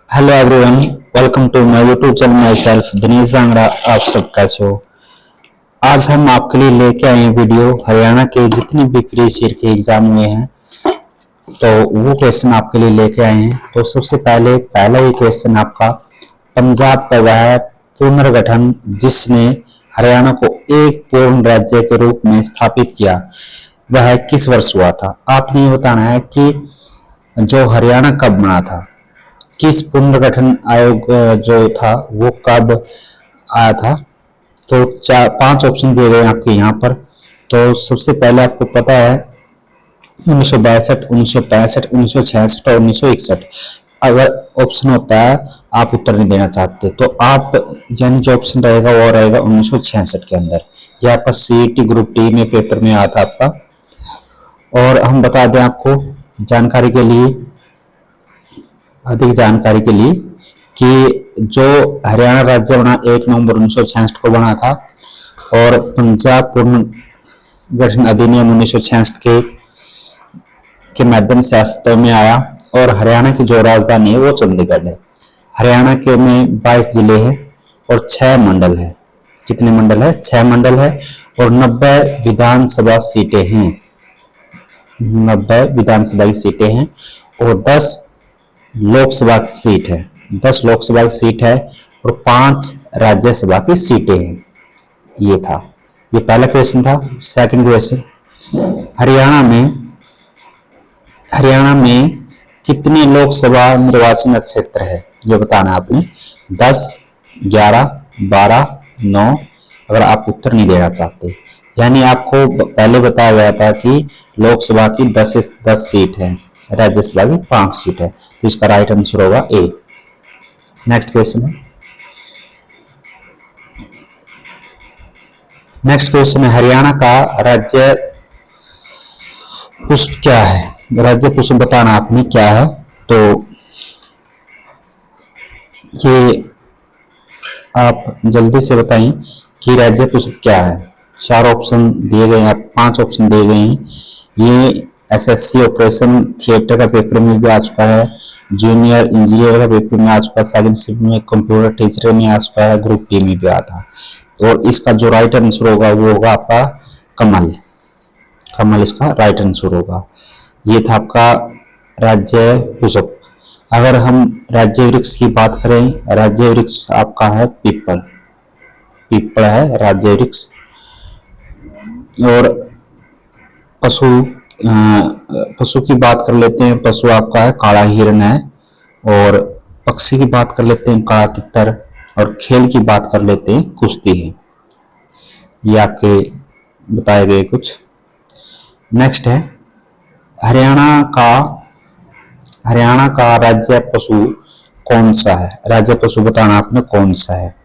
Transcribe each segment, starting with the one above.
Hello everyone, welcome to my YouTube channel. Myself Dinesh Jangra. आप सब कैसे हो? आज हम आपके लिए लेके आए हैं वीडियो हरियाणा के जितने भी प्री सीट के एग्जाम हुए हैं तो वो क्वेश्चन आपके लिए लेके आए हैं। तो सबसे पहला ये क्वेश्चन आपका पंजाब का वह पुनर्गठन जिसने हरियाणा को एक पूर्ण राज्य के रूप में स्थापित किया वह किस वर्ष हुआ था? आपने ये बताना है कि जो हरियाणा कब बना था, किस पुनर्गठन आयोग जो था वो कब आया था। तो चार पांच ऑप्शन दिए गए आपके यहाँ पर। तो सबसे पहले आपको पता है 1962, 1965, 1966 और 1961। अगर ऑप्शन होता है आप उत्तर नहीं देना चाहते तो आप यानी जो ऑप्शन रहेगा वो रहेगा 1966 के अंदर। यह आपका सीईटी ग्रुप डी में पेपर में आया था आपका। और हम बता दें आपको जानकारी के लिए, अधिक जानकारी के लिए, कि जो हरियाणा राज्य बना 1 नवंबर 1966 को बना था और पंजाब पूर्ण गठन अधिनियम 1966 के माध्यम से अस्तित्व में आया। और हरियाणा की जो राजधानी है वो चंडीगढ़ है। हरियाणा के में 22 जिले हैं और 6 मंडल है। कितने मंडल है? 6 मंडल है और 90 विधानसभा सीटें हैं। 90 विधानसभा की सीटें हैं और 10 लोकसभा की सीट है। 10 लोकसभा की सीट है और 5 राज्यसभा की सीटें हैं। ये था, ये पहला क्वेश्चन था। सेकंड क्वेश्चन, हरियाणा में कितने लोकसभा निर्वाचन क्षेत्र है ये बताना है आपने। 10, 11, 12, 9। अगर आप उत्तर नहीं देना चाहते, यानी आपको पहले बताया गया था कि लोकसभा की 10 सीट है, राज्यसभा की 5 सीट है, तो इसका राइट आंसर होगा ए। नेक्स्ट क्वेश्चन है, हरियाणा का राज्य पुष्प क्या है? राज्य पुष्प बताना आपने क्या है। तो ये आप जल्दी से बताएं कि राज्य पुष्प क्या है। 4 ऑप्शन दिए गए हैं, 5 ऑप्शन दिए गए हैं। ये एसएससी ऑपरेशन थिएटर का पेपर में भी आ चुका है, जूनियर इंजीनियर का पेपर में आ चुका है, सेकंड शिफ्ट में कंप्यूटर टीचर में आ चुका है, ग्रुप डी में भी आया था। और इसका जो राइट आंसर होगा वो होगा आपका कमल। कमल इसका राइट आंसर होगा। ये था आपका राज्य पुष्प। अगर हम राज्य वृक्ष की बात करें, राज्य वृक्ष आपका है पीपल। पीपल है राज्य वृक्ष। और पशु की बात कर लेते हैं। पशु आपका है काला हिरण है। और पक्षी की बात कर लेते हैं काला तितर। और खेल की बात कर लेते हैं कुश्ती है। ये आपके बताए गए कुछ। नेक्स्ट है, हरियाणा का राज्य पशु कौन सा है? राज्य पशु बताना आपने कौन सा है।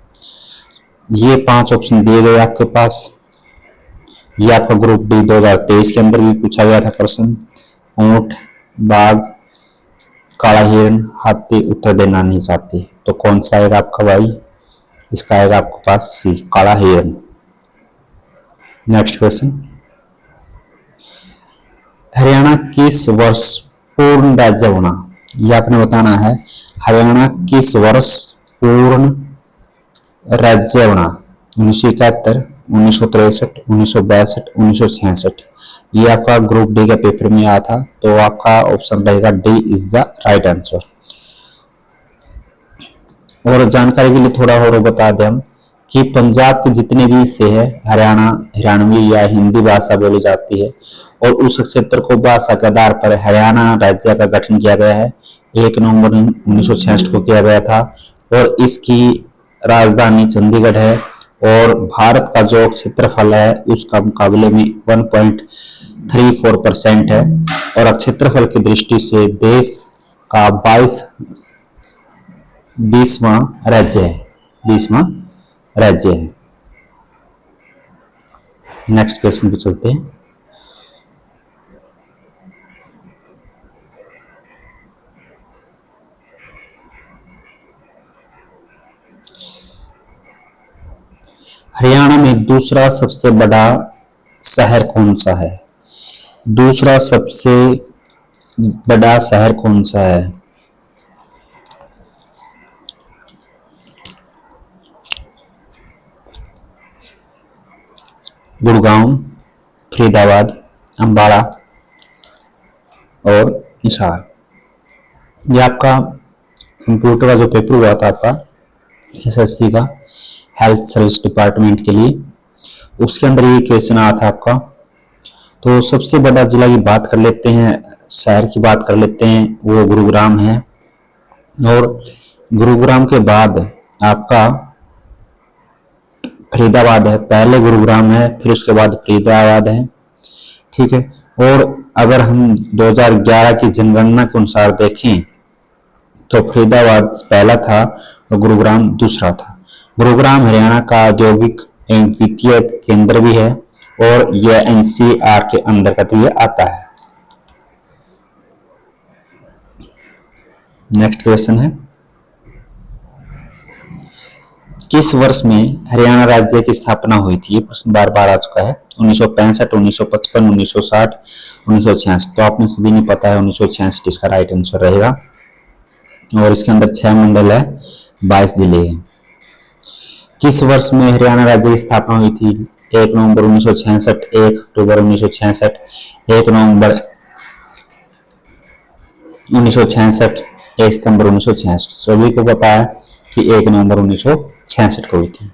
ये 5 ऑप्शन दिए गए आपके पास। ये आपका ग्रुप डी 2023 के अंदर भी पूछा गया था प्रश्न। ऊंट, बाघ, काला हिरण, हाथी। उत्तर देना नहीं चाहते तो कौन सा आएगा आपका भाई? इसका आएगा आपके पास सी, काला हिरण। नेक्स्ट क्वेश्चन, हरियाणा किस वर्ष पूर्ण राज्य बना? यह आपने बताना है। हरियाणा किस वर्ष पूर्ण राज्य बना? 1971, 1963, 1962, 1966। ये आपका ग्रुप डी का पेपर में आया था। तो आपका ऑप्शन रहेगा D is the right answer. और जानकारी के लिए थोड़ा और बता दें हम कि पंजाब के जितने भी हिस्से हैं हरियाणवी या हिंदी भाषा बोली जाती है और उस क्षेत्र को भाषा के आधार पर हरियाणा राज्य का गठन किया गया है। 1 नवंबर 1966 को किया गया था और इसकी राजधानी चंडीगढ़ है। और भारत का जो क्षेत्रफल है उसका मुकाबले में 1.34% है। और क्षेत्रफल की दृष्टि से देश का 20वां राज्य है। 20वां राज्य है। नेक्स्ट क्वेश्चन पे चलते हैं। हरियाणा में दूसरा सबसे बड़ा शहर कौन सा है? दूसरा सबसे बड़ा शहर कौन सा है? गुड़गांव, फरीदाबाद, अम्बाड़ा और हिसार। ये आपका कंप्यूटर का जो पेपर हुआ था आपका एसएससी का हेल्थ सर्विस डिपार्टमेंट के लिए, उसके अंदर ये क्वेश्चन आया था आपका। तो सबसे बड़ा जिला की बात कर लेते हैं, शहर की बात कर लेते हैं, वो गुरुग्राम है। और गुरुग्राम के बाद आपका फरीदाबाद है। पहले गुरुग्राम है, फिर उसके बाद फरीदाबाद है, ठीक है। और अगर हम 2011 की जनगणना के अनुसार देखें तो फरीदाबाद पहला था और गुरुग्राम दूसरा था। गुरुग्राम हरियाणा का औद्योगिक एवं वित्तीय केंद्र भी है और यह एनसीआर के अंतर्गत भी आता है। नेक्स्ट क्वेश्चन है, किस वर्ष में हरियाणा राज्य की स्थापना हुई थी? ये प्रश्न बार बार आ चुका है। 1965, 1955, 1960, 1966। तो आपने सभी ने पता है 1966 इसका राइट आंसर रहेगा। और इसके अंदर 6 मंडल है, 22 जिले हैं। किस वर्ष में हरियाणा राज्य की स्थापना हुई थी? 1 नवंबर 1966, 1 अक्टूबर 1966, 1 नवंबर 1966, 1 सितंबर 1966। सभी को पता है कि 1 नवंबर 1966 को हुई थी।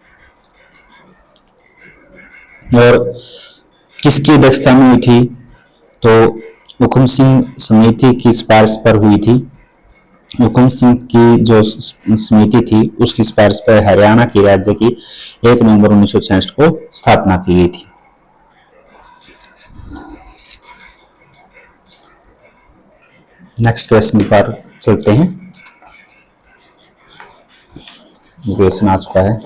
और किसकी अध्यक्षता में हुई थी? तो हुकुम सिंह समिति की सिफारिश पर हुई थी। हुकुम सिंह की जो समिति थी उसकी सिफारिश पर हरियाणा की राज्य की 1 नवंबर 1966 को स्थापना की गई थी। नेक्स्ट क्वेश्चन पर चलते हैं। क्वेश्चन आ चुका है,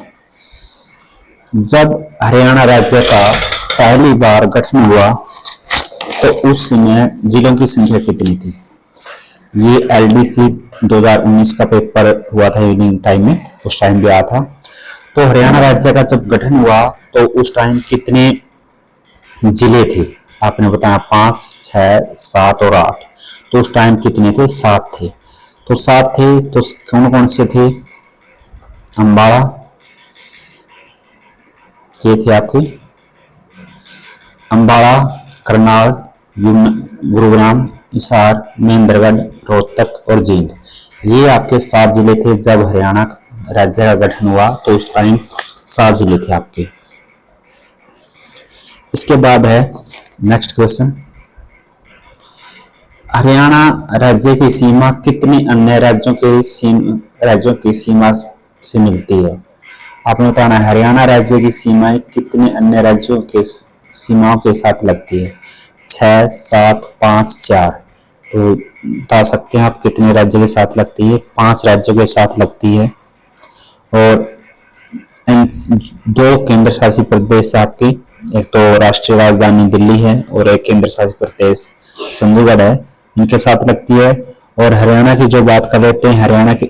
जब हरियाणा राज्य का पहली बार गठन हुआ तो उस समय जिलों की संख्या कितनी थी? ये एलडीसी 2019 का पेपर हुआ था इवनिंग टाइम में, उस टाइम भी आया था। तो हरियाणा राज्य का जब गठन हुआ तो उस टाइम कितने जिले थे? आपने बताया 5, 6, 7 और 8। तो उस टाइम कितने थे? 7 थे। तो 7 थे, तो कौन कौन से थे? अम्बाड़ा, ये थे आपके अम्बाड़ा, करनाल, गुरुग्राम, हिसार, महेंद्रगढ़, रोहतक और जींद। ये आपके 7 जिले थे। जब हरियाणा राज्य का गठन हुआ तो उस टाइम 7 जिले थे आपके। इसके बाद है नेक्स्ट क्वेश्चन, हरियाणा राज्य की सीमा कितने अन्य राज्यों की सीमा से मिलती है? आपने बताना है हरियाणा राज्य की सीमाएं कितने अन्य राज्यों के सीमाओं के साथ लगती है? 6, 7, 5, 4। तो बता सकते हैं आप कितने राज्य के साथ लगती है? 5 राज्यों के साथ लगती है। और 2 केंद्र शासित प्रदेश आपके, एक तो राष्ट्रीय राजधानी दिल्ली है और एक केंद्र शासित प्रदेश चंडीगढ़ है, इनके साथ लगती है। और हरियाणा की जो बात कर लेते हैं, हरियाणा के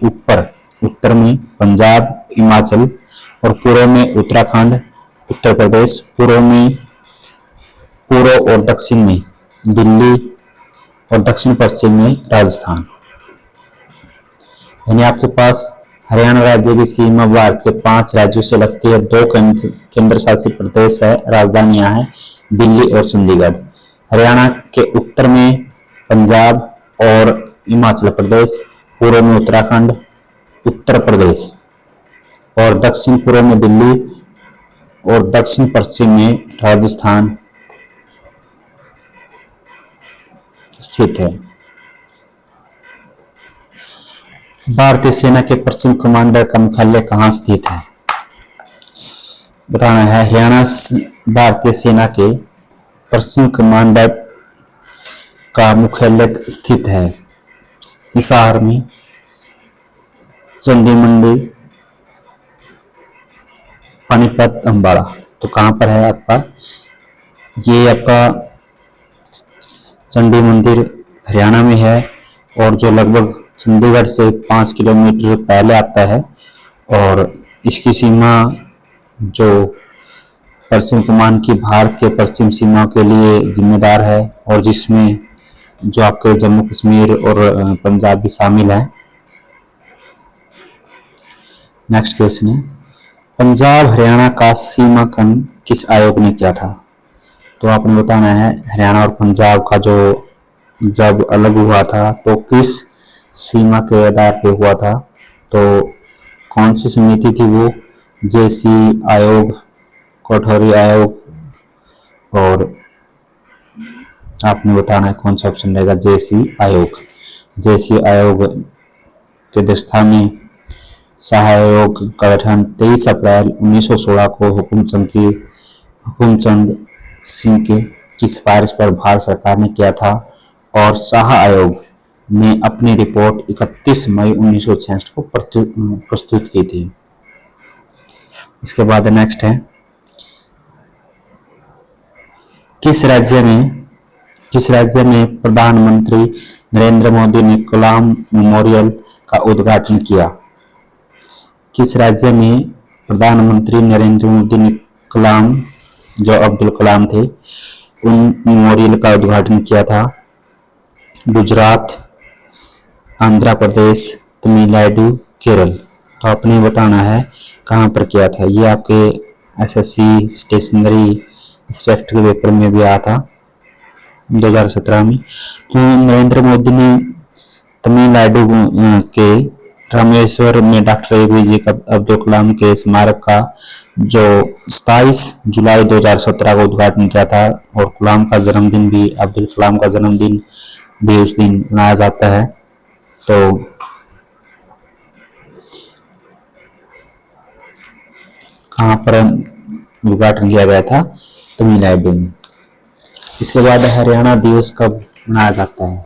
उत्तर में पंजाब, हिमाचल, और पूर्व में उत्तराखंड, उत्तर प्रदेश, पूर्व और दक्षिण में दिल्ली, और दक्षिण पश्चिम में राजस्थान। यानी आपके पास हरियाणा राज्य की सीमा भारत के 5 राज्यों से लगती है। 2 केंद्र शासित प्रदेश है, राजधानियां हैं दिल्ली और चंडीगढ़। हरियाणा के उत्तर में पंजाब और हिमाचल प्रदेश, पूर्व में उत्तराखंड, उत्तर प्रदेश, और दक्षिण पूर्व में दिल्ली, और दक्षिण पश्चिम में राजस्थान स्थित है। भारतीय सेना के पश्चिम कमांडर का मुख्यालय कहाँ स्थित है? बताना है हरियाणा भारतीय सेना के पश्चिम कमांडर का मुख्यालय स्थित है हिसार में, चंडी मंडी, पानीपत, अम्बाड़ा। तो कहाँ पर है आपका? ये आपका चंडी मंदिर हरियाणा में है और जो लगभग चंडीगढ़ से 5 किलोमीटर पहले आता है। और इसकी सीमा जो पश्चिम कमान की भारत के पश्चिम सीमा के लिए जिम्मेदार है, और जिसमें जो आपके जम्मू कश्मीर और पंजाब भी शामिल है। नेक्स्ट क्वेश्चन है, पंजाब हरियाणा का सीमांकन किस आयोग ने किया था? तो आपने बताना है हरियाणा और पंजाब का जो जब अलग हुआ था तो किस सीमा के आधार पे हुआ था, तो कौन सी समिति थी वो, जेसी आयोग, कोठरी आयोग, और आपने बताना है कौन सा ऑप्शन रहेगा, जेसी आयोग। जेसी आयोग की अध्यक्षता में शाह आयोग का गठन 23 अप्रैल 1916 को हुकुमचंद सिंह की सिफारिश पर भारत सरकार ने किया था और शाह आयोग ने अपनी रिपोर्ट 31 मई 1966 को प्रस्तुत की थी। इसके बाद नेक्स्ट है, किस राज्य में प्रधानमंत्री नरेंद्र मोदी ने कलाम मेमोरियल का उद्घाटन किया? किस राज्य में प्रधानमंत्री नरेंद्र मोदी ने कलाम, जो अब्दुल कलाम थे, उन मेमोरियल का उद्घाटन किया था? गुजरात, आंध्र प्रदेश, तमिलनाडु, केरल। तो आपने बताना है कहाँ पर किया था। ये आपके एसएससी स्टेशनरी इंस्पेक्टर के पेपर में भी आया था 2017 में। तो नरेंद्र मोदी ने तमिलनाडु के रामेश्वर में डॉक्टर एपीजे अब्दुल कलाम के स्मारक का जो 27 जुलाई 2017 को उद्घाटन किया था, और कलाम का जन्मदिन भी, अब्दुल कलाम का जन्मदिन भी उस दिन मनाया जाता है। तो कहाँ पर उद्घाटन किया गया था? तमिलनाडु में। इसके बाद हरियाणा दिवस कब मनाया जाता है?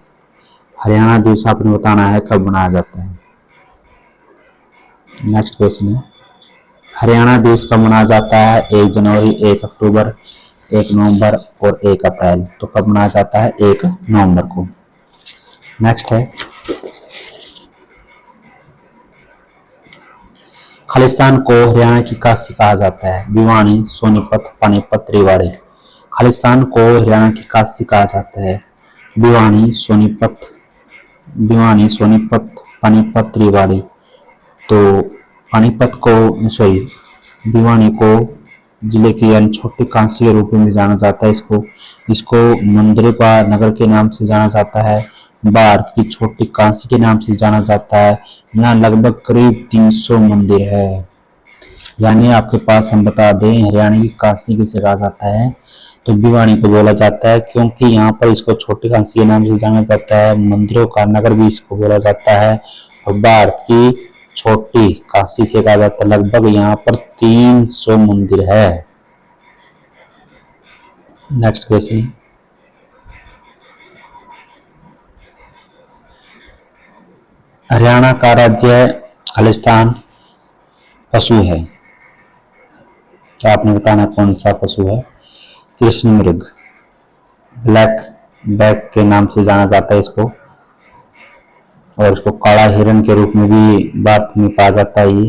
हरियाणा दिवस आपने बताना है कब मनाया जाता है। नेक्स्ट क्वेश्चन है, हरियाणा दिवस कब मनाया जाता है? 1 जनवरी, 1 अक्टूबर, 1 नवंबर और 1 अप्रैल। तो कब मनाया जाता है? 1 नवंबर को। नेक्स्ट है, खालिस्तान को हरियाणा की काशी कहा जाता है? भिवानी, सोनीपत, पानीपत, रेवाड़ी। खालिस्तान को हरियाणा की काशी कहा जाता है? भिवानी, सोनीपत, पानीपत, रेवाड़ी। तो भिवानी को जिले की यानी छोटी काशी के रूप में जाना जाता है। इसको मंदिरपा नगर के नाम से जाना जाता है, भारत की छोटी काशी के नाम से जाना जाता है। यहाँ लगभग करीब 300 मंदिर है। यानी आपके पास हम बता दें हरियाणा की काशी किसे कहा जाता है, तो भिवानी को बोला जाता है, क्योंकि यहाँ पर इसको छोटी काशी के नाम से जाना जाता है। मंदिरों का नगर भी इसको बोला जाता है, और भारत की छोटी काशी से कहा जाता है। लगभग यहाँ पर 300 मंदिर है। नेक्स्ट क्वेश्चन, हरियाणा का राज्य खालिस्तान पशु है, तो आपने बताना कौन सा पशु है? कृष्ण मृग, ब्लैक बैक के नाम से जाना जाता है इसको, और इसको काला हिरण के रूप में भी भारत में पाया जाता है।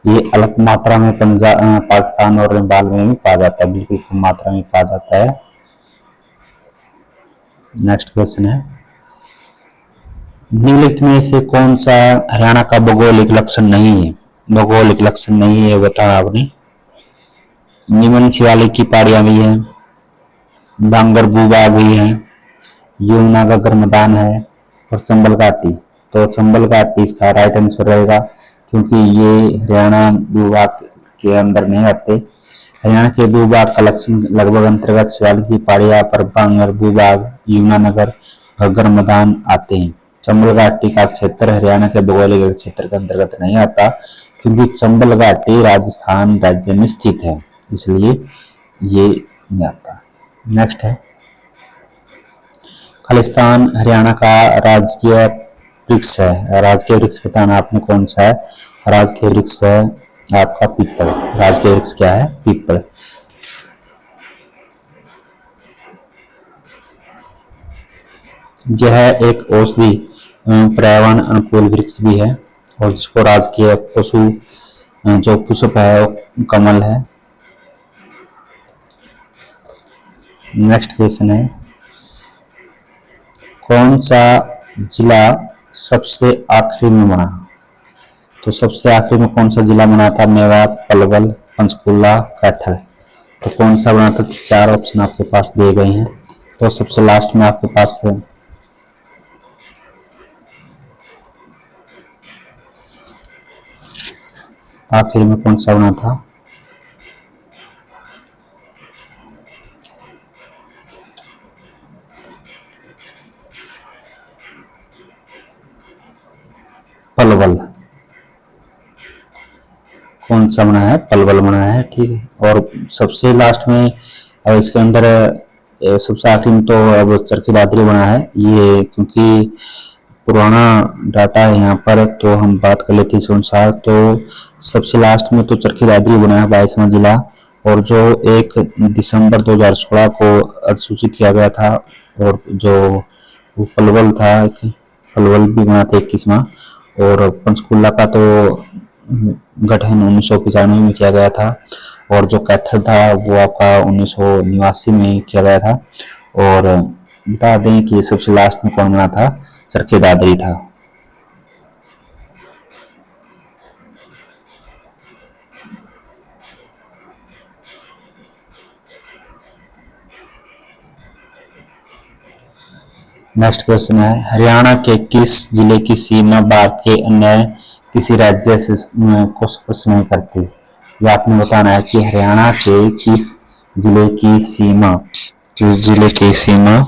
ये अल्प मात्रा में पाकिस्तान और नेपाल में भी पाया जाता है, बिल्कुल कम मात्रा में पाया जाता है। नेक्स्ट क्वेश्चन है, निम्नलिखित में से कौन सा हरियाणा का भौगोलिक लक्षण नहीं है? भौगोलिक लक्षण नहीं है बताया आपने। निम्न शिवालिक की पहाड़ियां भी है, बांगर भूभाग भी है, यमुना का मैदान है, और चंबल घाटी। तो चंबल घाटी इसका राइट आंसर रहेगा, क्योंकि ये हरियाणा भूभाग के अंदर नहीं आते। हरियाणा के भूभाग का लक्षण लगभग अंतर्गत शिवालिक की पहाड़ियां पर बांगर भूभाग, यमुनानगर, घग्गर मैदान आते हैं। चंबल घाटी का क्षेत्र हरियाणा के भौगोलिक क्षेत्र के अंतर्गत नहीं आता, क्योंकि चंबल घाटी राजस्थान राज्य में स्थित है, इसलिए ये नहीं आता। नेक्स्ट है, खालिस्तान हरियाणा का राजकीय वृक्ष है। राजकीय वृक्ष बताना आपने कौन सा है? राजकीय वृक्ष है आपका पीपल। राजकीय वृक्ष क्या है? पीपल। यह एक औषधि पर्यावरण अनुकूल वृक्ष भी है, और जिसको राजकीय पशु जो पुष्प है कमल है। नेक्स्ट क्वेश्चन है, कौन सा जिला सबसे आखिरी में बना? तो सबसे आखिरी में कौन सा जिला बना था? मेवात, पलवल, पंचकुला, कैथल। तो कौन सा बना था? तो 4 ऑप्शन आपके पास दिए गए हैं। तो सबसे लास्ट में आपके पास आखिर में कौन सा बना था? पलवल। कौन सा बना है? पलवल बना है, ठीक है। और सबसे लास्ट में इसके अंदर सबसे आखिर में तो अब चरखी दादरी बना है ये, क्योंकि पुराना डाटा है यहाँ पर, तो हम बात कर लेते हैं इस अनुसार। तो सबसे लास्ट में तो चरखी दादरी बना है 22वां जिला, और जो 1 दिसंबर 2016 को अधिसूचित किया गया था, और जो पलवल था, पलवल भी बना था 21वां। और पंचकुला का तो गठन 1995 में किया गया था, और जो कैथल था वो आपका 1989 में किया गया था। और बता दें कि सबसे लास्ट में कौन बना था? चरखी दादरी था। नेक्स्ट क्वेश्चन है, हरियाणा के किस जिले की सीमा भारत के अन्य किसी राज्य से को स्पर्श नहीं करती? ये आपने बताना है कि हरियाणा के किस जिले की सीमा, किस जिले की सीमा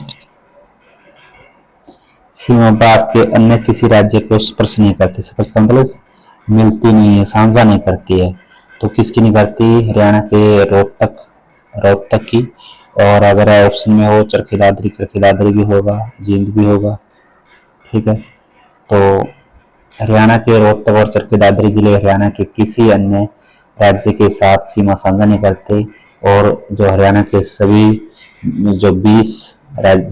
भारत के अन्य किसी राज्य को स्पर्श नहीं करती। स्पर्श का मतलब मिलती नहीं है, साझा नहीं करती है। तो किसकी नहीं करती? हरियाणा के रोहतक, रोहतक की। और अगर ऑप्शन में हो चरखी दादरी भी होगा, जींद भी होगा, ठीक है। तो हरियाणा के रोहतक और चरखी दादरी जिले हरियाणा के किसी अन्य राज्य के साथ सीमा साझा नहीं करते, और जो हरियाणा के सभी जो 20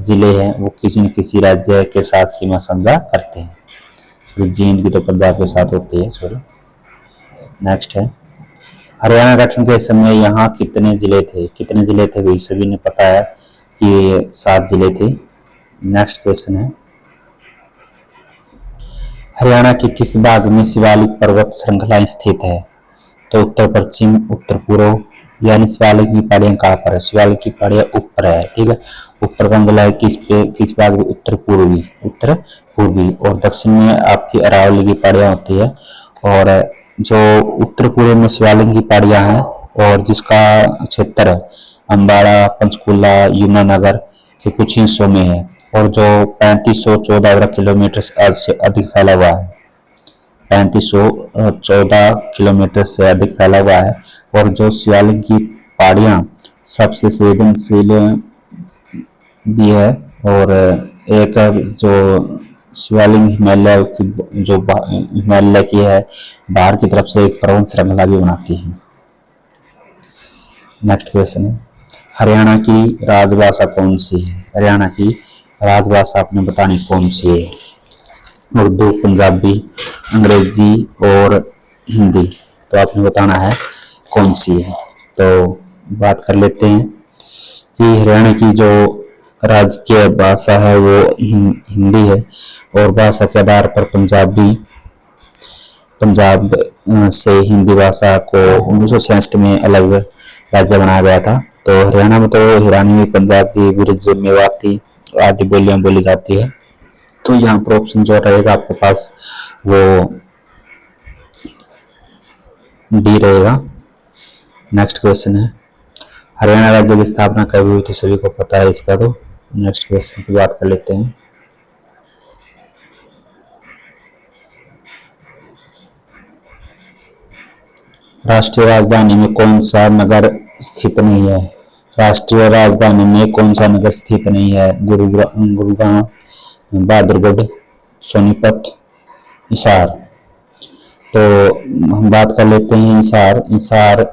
जिले हैं वो किसी न किसी राज्य के साथ सीमा साझा करते हैं। तो जींद की तो पंजाब के साथ होती है, सॉरी। नेक्स्ट है, हरियाणा गठन के समय यहाँ कितने जिले थे? कितने जिले थे भाई? सभी ने पता है कि 7 जिले थे। नेक्स्ट क्वेश्चन है, हरियाणा के किस भाग में शिवालिक पर्वत श्रृंखला स्थित है? तो उत्तर पश्चिम, उत्तर पूर्व, यानी शिवालिक की पहाड़ियां कहाँ पर है? शिवालिक की पहाड़ियां ऊपर है, ठीक है। ऊपर का मतलब है किस भाग में? उत्तर पूर्वी, उत्तर पूर्वी। और दक्षिण में आपकी अरावली की पहाड़ियां होती है। और जो उत्तर पूर्व में शिवालिक की पहाड़ियां हैं, और जिसका क्षेत्र अम्बाड़ा, पंचकुला, यमुनानगर के कुछ हिस्सों में है, और जो 3514 वर्ग किलोमीटर से अधिक फैला हुआ है, 3514 किलोमीटर से अधिक फैला हुआ है। और जो शिवालिक की पहाड़ियां सबसे संवेदनशील भी है, और एक जो शिवालिक हिमालय की जो हिमालय की है बाहर की तरफ से एक पर्वत श्रृंखला भी बनाती है। नेक्स्ट क्वेश्चन है, हरियाणा की राजभाषा कौन सी है? हरियाणा की राजभाषा आपने बतानी कौन सी है? उर्दू, पंजाबी, अंग्रेजी और हिंदी। तो आपने बताना है कौन सी है। तो बात कर लेते हैं कि हरियाणा की जो राजकीय भाषा है वो हिंदी है, और भाषा के आधार पर पंजाब से हिंदी भाषा को 1966 में अलग राज्य बनाया गया था। तो हरियाणा में तो हरियाणवी, पंजाबी, ब्रिज, मेवाती आदि बोलियां बोली जाती है। तो यहाँ पर ऑप्शन जो रहेगा आपके पास वो डी रहेगा। नेक्स्ट क्वेश्चन है, हरियाणा राज्य की स्थापना कब हुई थी? सभी को पता है इसका। तो नेक्स्ट क्वेश्चन की बात कर लेते हैं, राष्ट्रीय राजधानी में कौन सा नगर स्थित नहीं है? राष्ट्रीय राजधानी में कौन सा नगर स्थित नहीं है? गुरुग्राम, बहादुरगढ़, सोनीपत, हिसार। तो हम बात कर लेते हैं हिसार। हिसार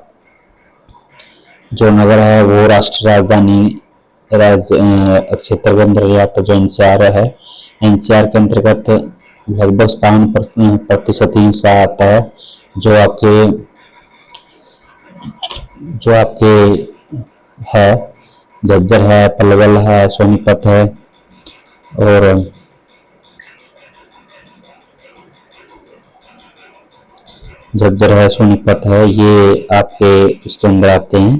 जो नगर है वो राष्ट्रीय राजधानी क्षेत्र के अंदर आता जो एनसीआर है। एनसीआर के अंतर्गत लगभग 57% ही हिस्सा आता है, जो आपके है झज्जर है, पलवल है, सोनीपत है, और झज्जर है, सोनीपत है, ये आपके उसके अंदर आते हैं।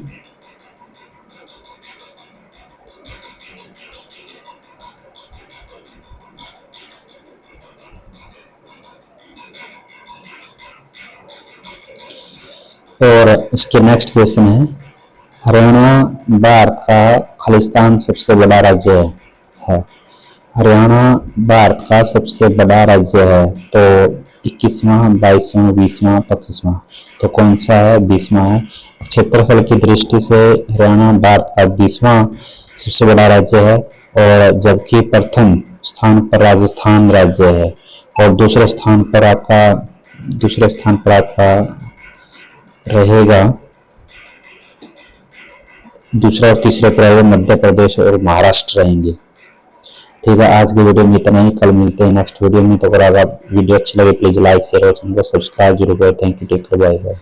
और इसके नेक्स्ट क्वेश्चन है, हरियाणा भारत का खालिस्तान सबसे बड़ा राज्य है। हरियाणा भारत का सबसे बड़ा राज्य है, तो 21वां, 22वां, 20वां, 25वां, तो कौन सा है? 20वां है। क्षेत्रफल की दृष्टि से हरियाणा भारत का 20वां सबसे बड़ा राज्य है, और जबकि प्रथम स्थान पर राजस्थान राज्य है, और दूसरे स्थान पर आपका रहेगा, दूसरा और तीसरे पर रहेगा मध्य प्रदेश और महाराष्ट्र रहेंगे। ठीक है, आज की वीडियो में इतना ही। कल मिलते हैं नेक्स्ट वीडियो में। तो अगर आप वीडियो अच्छी लगे प्लीज लाइक शेयर और चैनल को सब्सक्राइब जरूर करें। Thank you, take care, bye bye.